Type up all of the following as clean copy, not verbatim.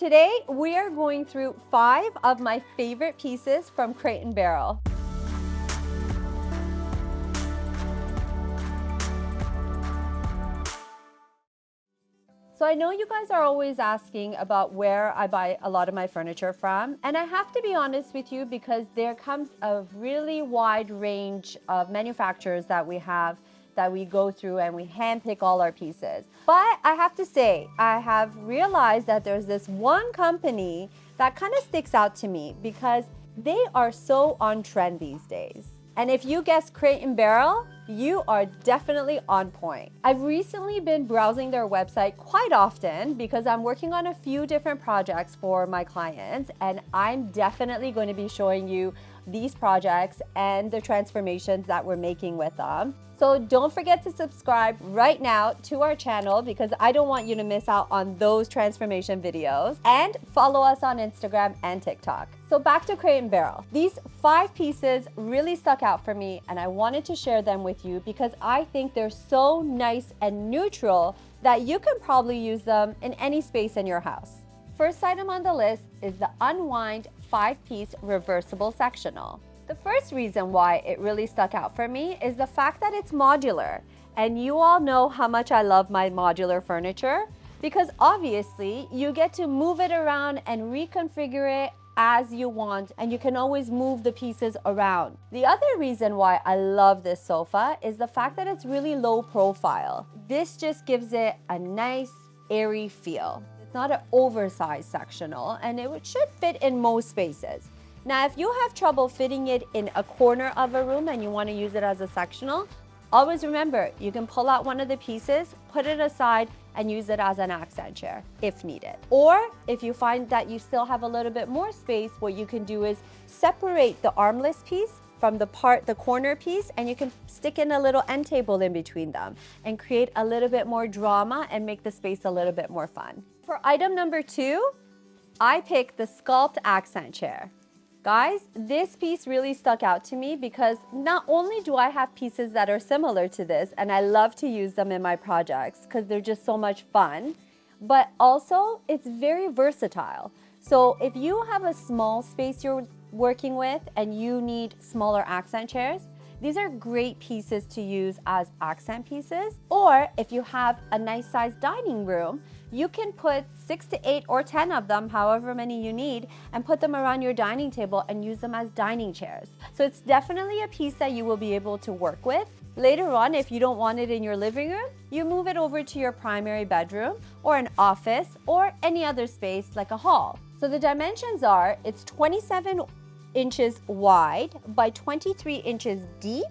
Today, we are going through 5 of my favorite pieces from Crate & Barrel. So I know you guys are always asking about where I buy a lot of my furniture from, and I have to be honest with you because there comes a really wide range of manufacturers that we have that we go through and we handpick all our pieces. But I have to say, I have realized that there's this one company that kind of sticks out to me because they are so on trend these days. And if you guess Crate & Barrel, you are definitely on point. I've recently been browsing their website quite often because I'm working on a few different projects for my clients, and I'm definitely going to be showing you these projects and the transformations that we're making with them. So don't forget to subscribe right now to our channel because I don't want you to miss out on those transformation videos, and follow us on Instagram and TikTok. So back to Crate & Barrel. These 5 pieces really stuck out for me and I wanted to share them with you because I think they're so nice and neutral that you can probably use them in any space in your house. First item on the list is the Unwind 5-piece reversible sectional. The first reason why it really stuck out for me is the fact that it's modular. And you all know how much I love my modular furniture because obviously you get to move it around and reconfigure it as you want, and you can always move the pieces around. The other reason why I love this sofa is the fact that it's really low profile. This just gives it a nice airy feel. It's not an oversized sectional and it should fit in most spaces. Now, if you have trouble fitting it in a corner of a room and you want to use it as a sectional, always remember, you can pull out one of the pieces, put it aside, and use it as an accent chair if needed. Or if you find that you still have a little bit more space, what you can do is separate the armless piece from the corner piece, and you can stick in a little end table in between them and create a little bit more drama and make the space a little bit more fun. For item number 2, I picked the Sculpt accent chair. Guys, this piece really stuck out to me because not only do I have pieces that are similar to this, and I love to use them in my projects because they're just so much fun, but also it's very versatile. So if you have a small space you're working with and you need smaller accent chairs, these are great pieces to use as accent pieces. Or if you have a nice sized dining room, you can put 6 to 8 or 10 of them, however many you need, and put them around your dining table and use them as dining chairs. So it's definitely a piece that you will be able to work with. Later on, if you don't want it in your living room, you move it over to your primary bedroom or an office or any other space like a hall. So the dimensions are, it's 27 inches wide by 23 inches deep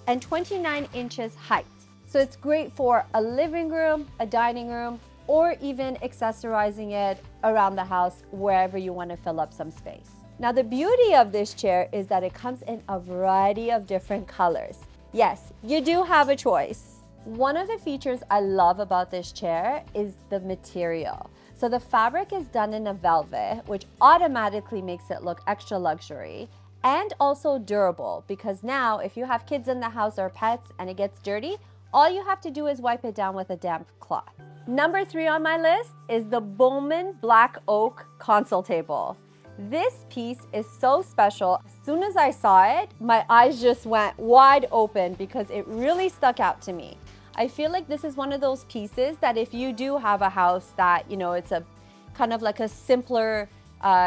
and 29 inches height. So it's great for a living room, a dining room, or even accessorizing it around the house wherever you want to fill up some space. Now the beauty of this chair is that it comes in a variety of different colors. Yes, you do have a choice. One of the features I love about this chair is the material. So the fabric is done in a velvet, which automatically makes it look extra luxury and also durable, because now if you have kids in the house or pets and it gets dirty, all you have to do is wipe it down with a damp cloth. Number 3 on my list is the Bowman Black Oak console table. This piece is so special. As soon as I saw it, my eyes just went wide open because it really stuck out to me. I feel like this is one of those pieces that if you do have a house that, you know, it's a kind of like a simpler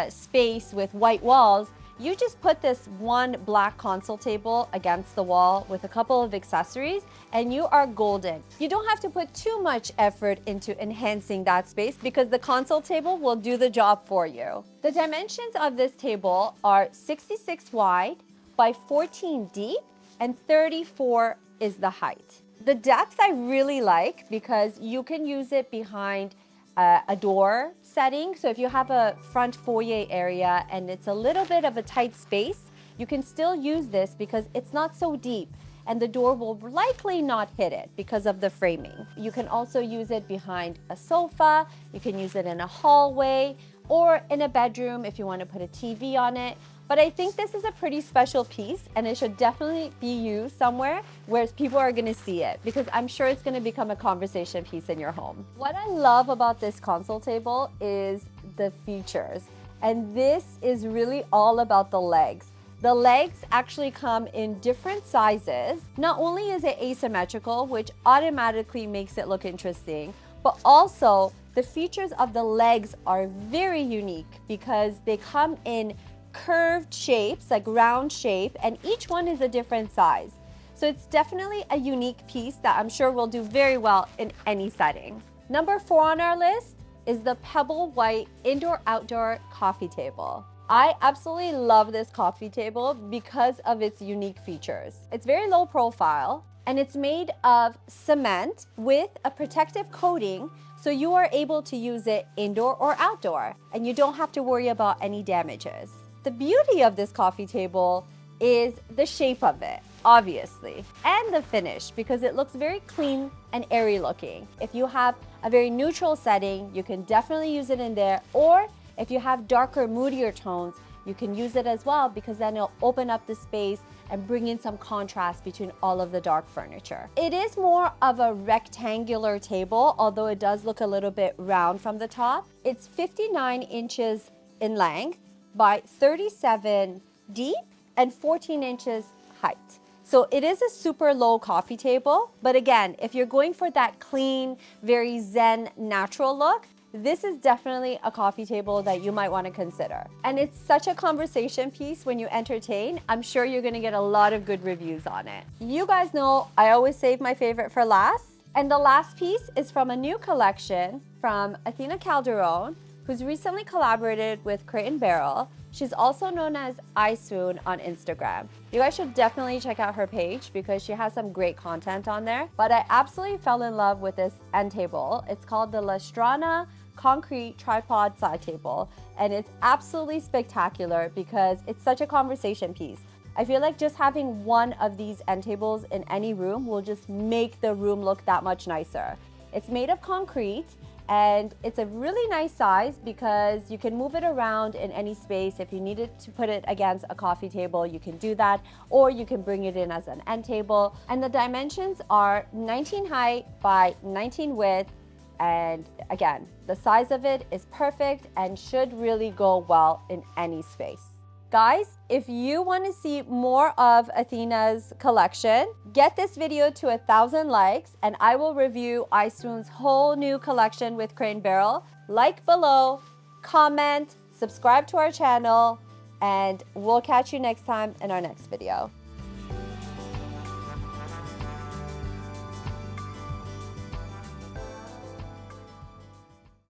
space with white walls, you just put this one black console table against the wall with a couple of accessories and you are golden. You don't have to put too much effort into enhancing that space because the console table will do the job for you. The dimensions of this table are 66 wide by 14 deep and 34 is the height. The depth I really like because you can use it behind a door setting. So if you have a front foyer area and it's a little bit of a tight space, you can still use this because it's not so deep and the door will likely not hit it because of the framing. You can also use it behind a sofa, you can use it in a hallway or in a bedroom if you want to put a TV on it. But I think this is a pretty special piece and it should definitely be used somewhere where people are going to see it because I'm sure it's going to become a conversation piece in your home. What I love about this console table is the features. And this is really all about the legs. The legs actually come in different sizes. Not only is it asymmetrical, which automatically makes it look interesting, but also the features of the legs are very unique because they come in curved shapes, like round shape, and each one is a different size. So it's definitely a unique piece that I'm sure will do very well in any setting. Number 4 on our list is the Pebble White Indoor-Outdoor Coffee Table. I absolutely love this coffee table because of its unique features. It's very low profile and it's made of cement with a protective coating, so you are able to use it indoor or outdoor and you don't have to worry about any damages. The beauty of this coffee table is the shape of it, obviously, and the finish, because it looks very clean and airy looking. If you have a very neutral setting, you can definitely use it in there, or if you have darker, moodier tones, you can use it as well, because then it'll open up the space and bring in some contrast between all of the dark furniture. It is more of a rectangular table, although it does look a little bit round from the top. It's 59 inches in length by 37 deep and 14 inches height. So it is a super low coffee table, but again, if you're going for that clean, very zen, natural look, this is definitely a coffee table that you might want to consider. And it's such a conversation piece when you entertain. I'm sure you're going to get a lot of good reviews on it. You guys know I always save my favorite for last. And the last piece is from a new collection from Athena Calderon, who's recently collaborated with Crate & Barrel. She's also known as iSwoon on Instagram. You guys should definitely check out her page because she has some great content on there. But I absolutely fell in love with this end table. It's called the Lastrana Concrete Tripod Side Table, and it's absolutely spectacular because it's such a conversation piece. I feel like just having one of these end tables in any room will just make the room look that much nicer. It's made of concrete, and it's a really nice size because you can move it around in any space. If you needed to put it against a coffee table, you can do that, or you can bring it in as an end table. And the dimensions are 19 height by 19 width, and again, the size of it is perfect and should really go well in any space. Guys, if you want to see more of Athena's collection, get this video to 1,000 likes and I will review iSwoon's whole new collection with Crate & Barrel. Like below, comment, subscribe to our channel, and we'll catch you next time in our next video.